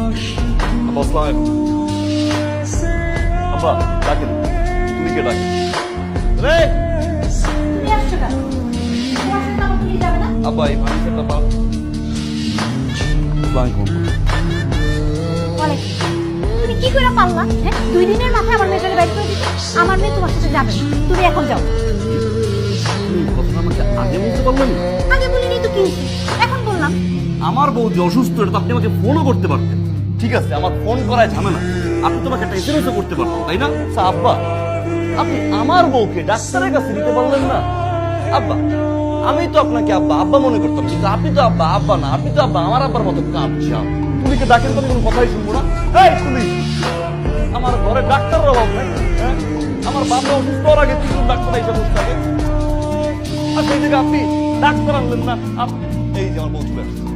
আব্বা আসসালাম আব্বা ডাকেন তুলিকে ডাকেন রে তুমি আসছো কেন? তোমার সাথে আমার তুলি যাবে না? আব্বা এই ফার্নিচারটা পাও বলে, তুমি কি করে পারলা? হ্যাঁ, 2 দিনের মাথায় আমার মেয়েটাকে বাইরে করে দিতে? আমার মেয়ে তোমার সাথে যাবে না। তুমি এখন যাও। কথা আমাকে আগে বলতে পারলেন না? আগে বলিনি তো কি হয়েছে? এখন বললাম। আমার বউ যে অসুস্থ এটা তো আপনি আমাকে ফোনও করতে পারতেন ঠিক আছে আমার ফোন করায় ঝামেলা আপনি তোমাকে একটা এসএমএসও করতে পারতেন তাই না আচ্ছা, আব্বা আপনি আমার বউকে ডাক্তারের কাছে নিতে পারলেন না আব্বা আমি তো আপনাকে আব্বা আব্বা মনে করতাম কিন্তু আপনি তো আব্বা আব্বা না আপনি তো আব্বা আমার আব্বার মতো কাঁদছেন তুলিকে ডাকেন তো আমি কোনো কথাই শুনবো না এই তুলি আমার ঘরে ডাক্তারের অভাব নাই হ্যাঁ আমার বাবা অসুস্থ হওয়ার আগে কিছু ডাক্তার এসে বসে থাকে আর সেই থেকে আপনি ডাক্তার আনলেন না এই যে আমার বউ চলে আসছে